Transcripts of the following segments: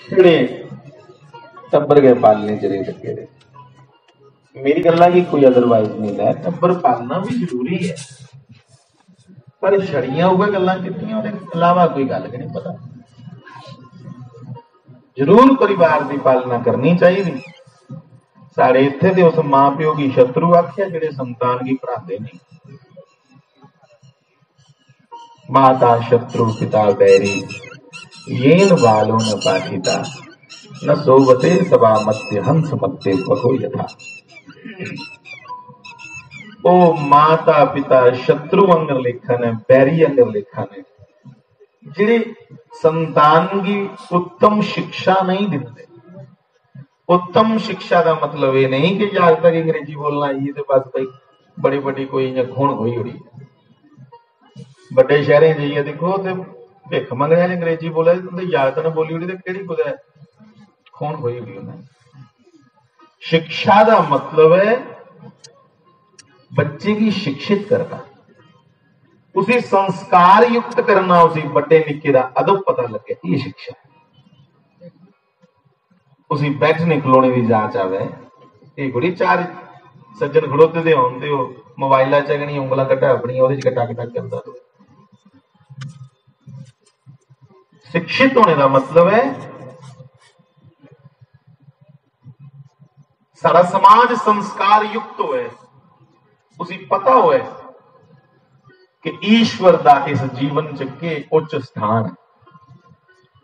छड़े टब्बर गए पालने जरे लगे रहे। मेरी गल्ला की कोई अदरवाइज नहीं है, टब्बर पालना भी जरूरी है, पर छड़ियां उगे गल्लां कीतियां ਉਹਦੇ अलावा कोई गल नहीं पता। जरूर परिवार की पालना करनी चाहिए। साढ़े इत्थे ते उस मां प्यो की शत्रु आख्या जेड़े संतान की पढ़ाते नहीं। माता शत्रु पिता बैरी येन बालो न पाठिता न सोवते सभा मत्य हंस मत्ते बहो यथा। ओ माता पिता शत्रु अंगर लेखन है, बैरी अंगर लेखन है, जिहड़े संतान की उत्तम शिक्षा नहीं देते। उत्तम शिक्षा का मतलब ये नहीं कि आज तक अंग्रेजी बोलना आई तो बस भाई बड़ी बड़ी कोई खून खोई उड़ी। बड़े शहर जाइए देखो तो भिख मंगने अंग्रेजी बोले याद तो ना बोली उड़ी तो कि कुछ खून खोई उड़ी उन्हें। शिक्षा का मतलब है बच्चे की शिक्षित करना, उसी संस्कार युक्त करना, उसी बड़े निके का अदब पता लगे, ये शिक्षा है। उसी बैठने खलोने की जांच आवे, ये गुड़ी चार सज्जन खड़ोते दे होंदे हो मोबाइल चगनी उंगल कटा अपनी ओदे च कटा कटा करता। तो शिक्षित होने का मतलब है सारा समाज संस्कार युक्त होए, उसी पता होए कि ईश्वर का इस जीवन च के उच्च स्थान,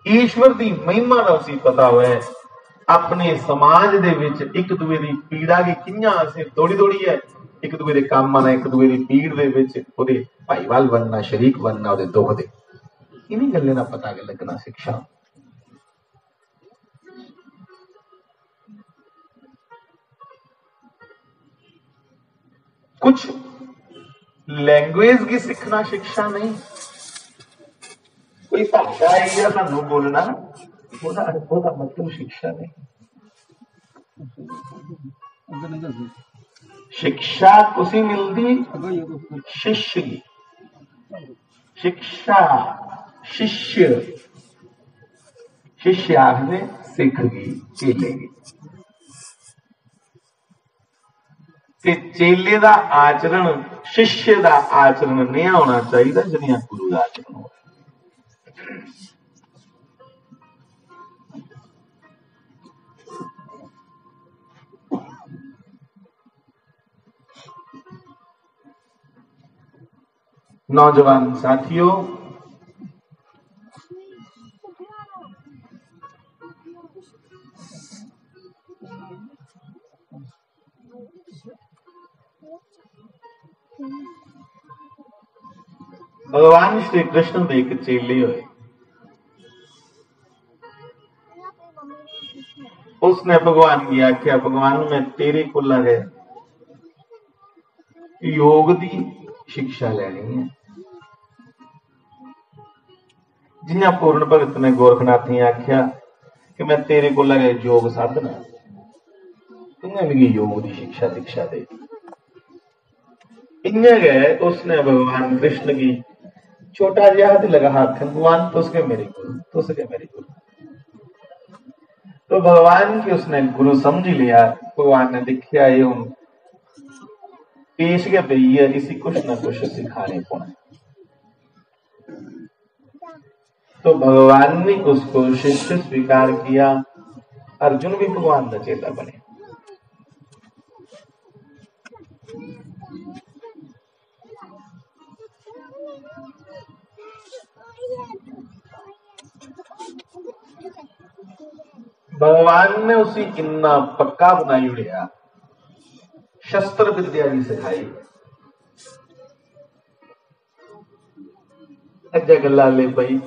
ईश्वर की महिमा का उसी पता होए। अपने समाज दे विच एक दूए की पीड़ा की किंजा असीं दौड़ी दौड़ी है, एक दूए के काम आना, एक दूए की पीड़ दे विच उहदे भाईवाल बनना, शरीक बनना, उहदे दुख दे, इन्हीं गल्लें दा पता लगना शिक्षा। कुछ लैंग्वेज की सीखना शिक्षा नहीं, कोई भाषा आई है सानू बोलना ओहदा मतलब शिक्षा नहीं। शिक्षा कुसी मिलती शिष्य की, शिक्षा शिष्य, शिष्य आखदे सिख की चेले की, चेले का आचरण शिष्य का आचरण नहीं होना चाहिए जिन्हें गुरु का आचरण हो। नौजवान साथियों, भगवान श्री कृष्ण दे एक चेले हुए, उसने भगवान की आख्या, भगवान मैं तेरे को लगे योग की शिक्षा लेनी है। जिन्हें पूर्ण भगत ने गोरखनाथ ने आख्या कि मैं तेरे को लगे योग साधना, तुम्हें मेरी योग की शिक्षा दीक्षा दे। इन्हें गए उसने भगवान कृष्ण की छोटा जिहा हाथ लगा हाथ, भगवान तुसके मेरे गुरु, तुसके मेरे गुरु। तो भगवान की उसने गुरु समझ लिया। भगवान ने देखा ये हूं पेश के पई है, इसी कुछ ना कुछ सिखाने को। तो भगवान ने उसको शिष्य स्वीकार किया। अर्जुन भी भगवान का चेला बने। भगवान ने उसी इन्ना पक्का बनाई उड़िया, शस्त्र विद्या भी सिखाई। अजा गल्ला ले पई,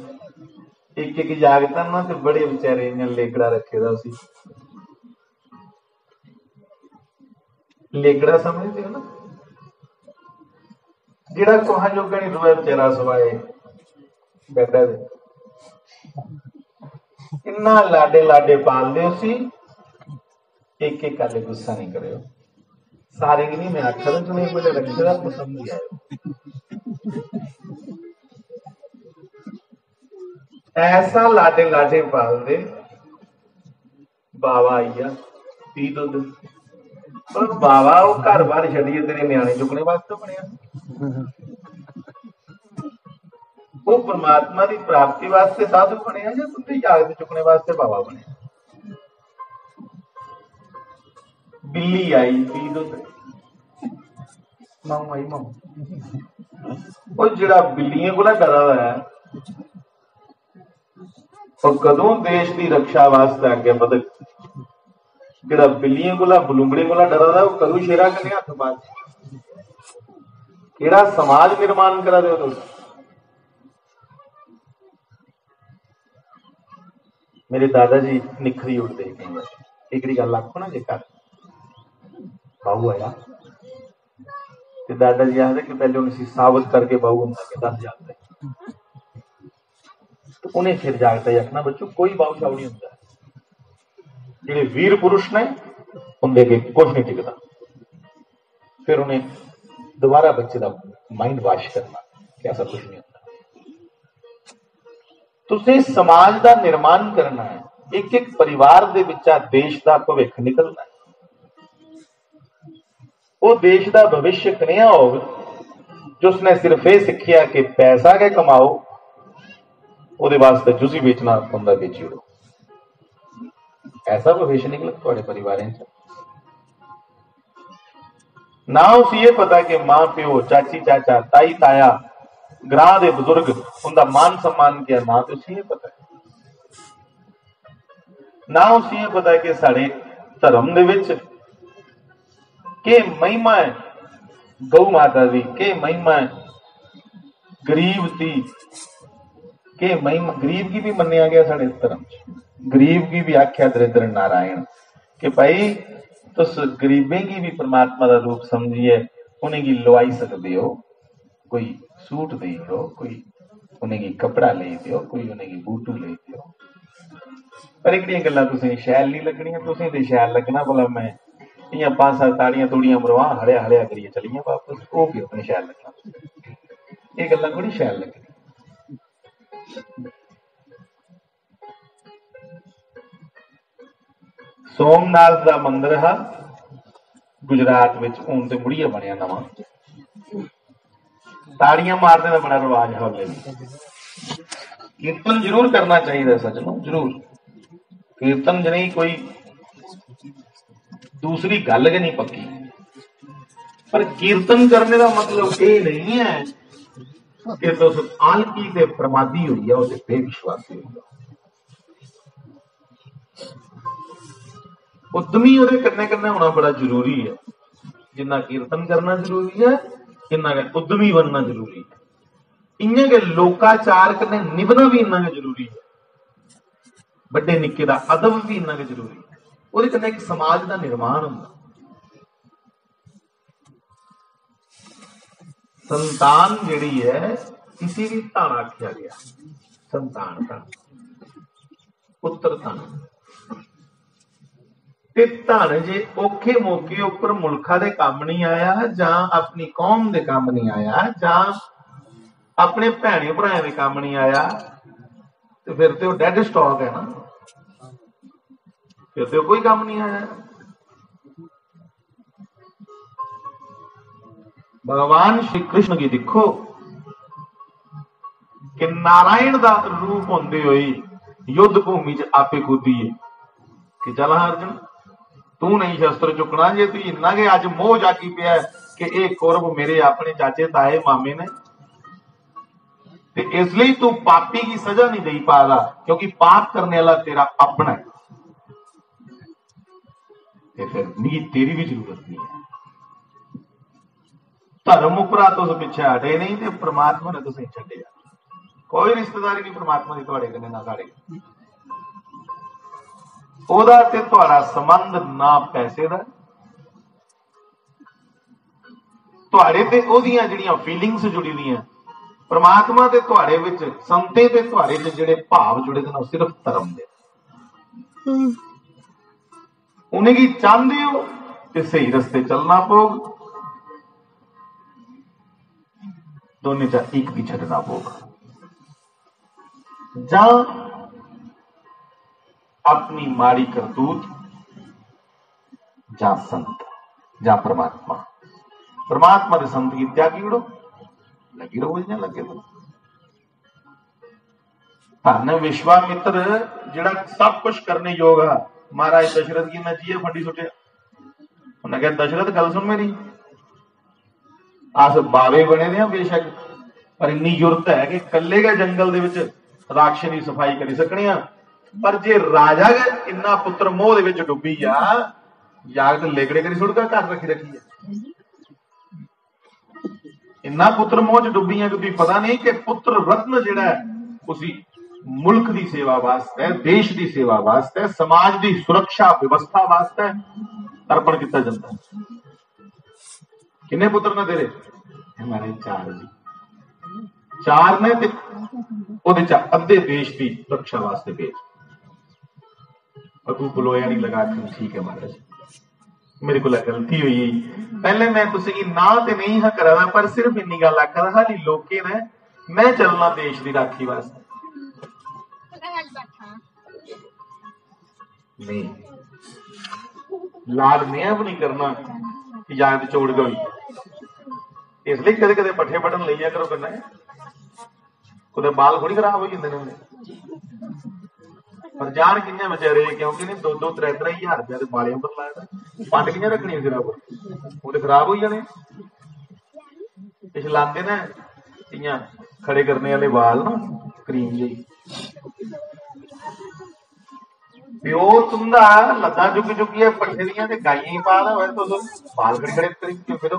एक एक जागता ना तो बड़े बेचारे इन्हें लेकड़ा रखे दा सी। लेकड़ा समझते हो ना, जिहड़ा कोहा जोगा नहीं रोए बेचारा सवाए बैठा दे, इन्ना लाडे लाडे पाल दे उसी, एक एक गल गुस्सा नहीं करो। सारे की नहीं मैं आखा तो तुम्हें बड़े रखे दा पसंद ही आयो। ऐसा लाडे लाडे पाल दे बावा आई आ पी दुध, पर बावा वो घर बार छड़िए तेरे न्याणे चुकने वास्ते बनया, वो परमात्मा की प्राप्ति वास्ते साधु बनया या कुत्ते जागत चुकने वास्ते बावा बनया। बिल्ली आई पी दुध, माऊ आई माऊ, वो जिहड़ा बिल्लियां को डरा है और कदों देश की रक्षा वास्ते आगे बदक, जिहड़ा बिल्लियां को बलूंगड़े को डरा है वो कदों शेरा कने हथ पा केड़ा समाज निर्माण करा दे। मेरे दादाजी निखरी उठते एक गल आखो ना जे घर बाहू आया तो दादाजी आखते कि पहले उन्हें साबित करके बाहू होंगे 10 जागता, तो उन्हें फिर जागता ही आखना बच्चों कोई बाहू शाहू नहीं होंगे, जेडे वीर पुरुष ने उनके अगे कुछ नहीं टिकता। फिर उन्हें दोबारा बच्चे का माइंड वाश करना कि ऐसा कुछ नहीं होता। तुसीं समाज का निर्माण करना है, एक एक परिवार दे विचा देश का भविख निकलना है। वो देश का भविष्य कनेहा हो जिसने सिर्फ ये सीखिया कि पैसा के कमाओ, वो वास्ते जुसी बेचना होंगे बेची उड़ो, ऐसा भविष्य निकले थोड़े परिवार ना। उस ये पता कि मां प्यो चाची चाचा ताई ताया ग्रां दे बुजुर्ग उनका मान सम्मान किया, ना तो उसे पता है, ना उसे ये पता है कि साढ़े धर्म दे विच के महिमा है गौ माता दी, के महिमा है गरीब की, के महिमा गरीब की भी मन्निया गया साढ़े धर्म च, गरीब की भी आख्या दरिद्र नारायण कि भाई तुस गरीबें की भी परमात्मा का रूप समझिए, उन्हें की लवाई सकते हो, कोई सूट दे दो, कोई उन्हें कपड़ा ले दो, कोई उन्हें बूटू ले दो, पर एक गल्लां तुसें शैल नहीं लगनियां, तुसें ते शैल लगना भला मैं इयां 5-7 ताड़ियां तूड़ियां मरवा हड़िया हड़िया करिए चलियां वापस, वो क्यों अपने शैल लगना, ये गल्लां थोड़ी शैल लगनी। सोमनाथ का मंदिर है गुजरात में, हूं तो मुड़िया बनया नवा, ताड़ियां मारने का बड़ा रिवाज है। हौले कीर्तन जरूर करना चाहिए सजनों, जरूर कीर्तन ज नहीं कोई दूसरी गल के नहीं पक्की, पर कीर्तन करने का मतलब ये नहीं है कि तुस आलकी ते प्रमादी हुई है, उसे बेविश्वासी हो, उद्यमी उहदे कन्ने कन्ने होना बड़ा जरूरी है। जिन्ना कीर्तन करना जरूरी है, इन्ना उद्यमी बनना जरूरी है। इन्ने के लोकाचार कन्ने निभना भी इन्ना जरूरी है, बड़े निक्के दा अदब भी इन्ना जरूरी है, उहदे कन्ने एक समाज का निर्माण होंदा। संतान जिहड़ी है किसी भी धन आख्या गया, संतान धन पुत्र धन, ते धन जे औखे मौके उपर मुल्खा दे काम नहीं आया, जां अपनी कौम दे काम नहीं आया, जां अपने भैणे भराएं दे काम नहीं आया, तो फिर तो डेड स्टॉक है ना, फिर तो कोई काम नहीं आया। भगवान श्री कृष्ण की देखो कि नारायण का रूप होंदे हुए युद्ध भूमि च आपे कूदीए कि चल अर्जुन तू नहीं शस्त्र चुकना, जे तू इन्ना के अज मोह जागी पिया कि एक कौरव मेरे अपने चाचे ताए मामे ने, ते इसलिए तू पापी की सजा नहीं दे पा रहा, क्योंकि पाप करने वाला तेरा अपना है, ते फिर नहीं तेरी भी जरूरत नहीं है। धर्म उपरा तुस पिछे हटे नहीं, तो परमात्मा ने तुसें छड्डिया, कोई रिश्तेदारी नहीं परमात्मा की तुहाडे कन्नै ना साडे, ओहदा ते तुहाडा संबंध ना पैसे दा, तुहाडे ते ओहदियां जिहड़ियां फीलिंग्स जुड़ी दियां, परमात्मा ते तुहाडे विच संते ते तुहाडे च जिहड़े भाव जुड़े दे सिर्फ धर्म दे, उन्हें की चाहते हो कि सही रस्ते चलना पौग, दोनों चा एक भी छड़ना पौगा, जां अपनी माड़ी करतूत जा संत जा परमात्मा परमात्मा के संत की त्यागी उड़ो लगी रहो इन्हें लगे तो धन विश्वामित्र जिहड़ा सब कुछ करने योग है महाराज दशरथ की मैं जीए फटी सुटिया उन्हें कहा दशरथ गल सुन मेरी अस बावे बने दे बेशक पर इन्नी जुरत है कि कल्ले गए जंगल दे विच राक्षस की सफाई करी सकने आ पर जे राजा इन्ना पुत्र मोह दे विच डुबी आ जागत लेगड़े करी सुड़का घर रखी रखी है इन्ना पुत्र मोह च डुबी है कि पता नहीं कि पुत्र रत्न जिहड़ा है उसी मुल्क की सेवा वास्ते देश की सेवा वास्ते समाज की सुरक्षा व्यवस्था वास्ते अर्पण किया जाता है। किन्ने पुत्र ने तेरे हमारे चार जी चार ने ते अद्धे देश की रक्षा वास्ते भेज अगू बुलोया नहीं लगा ठीक है महाराज मेरे को गलती हुई पहले मैं तुसी ना ते नहीं हा करा पर सिर्फ इन्नी गल आखा हाली लोके ने मैं चलना देश की राखी वास्ते नहीं लाड नेह भी नहीं करना याद चोड़ गई इसलिए कदे कदे पट्ठे बटन ले करो करना कुछ बाल थोड़ी खराब हो जाते हैं पर जान किन्ने बेचारे क्योंकि नहीं दो दो त्रै त्रै हजार रुपया बालियों पर लाया पंड कियां रखनी सिरा पर वो तो खराब हो जाने पिछ लाते ना इयां खड़े करने वाले वाल ना क्रीम जी प्यो तुंदा लद्दा चुकी चुकी है पट्ठे दियां ते गाइयां ही पा ला तो बाल खड़े खड़े करी क्यों फिर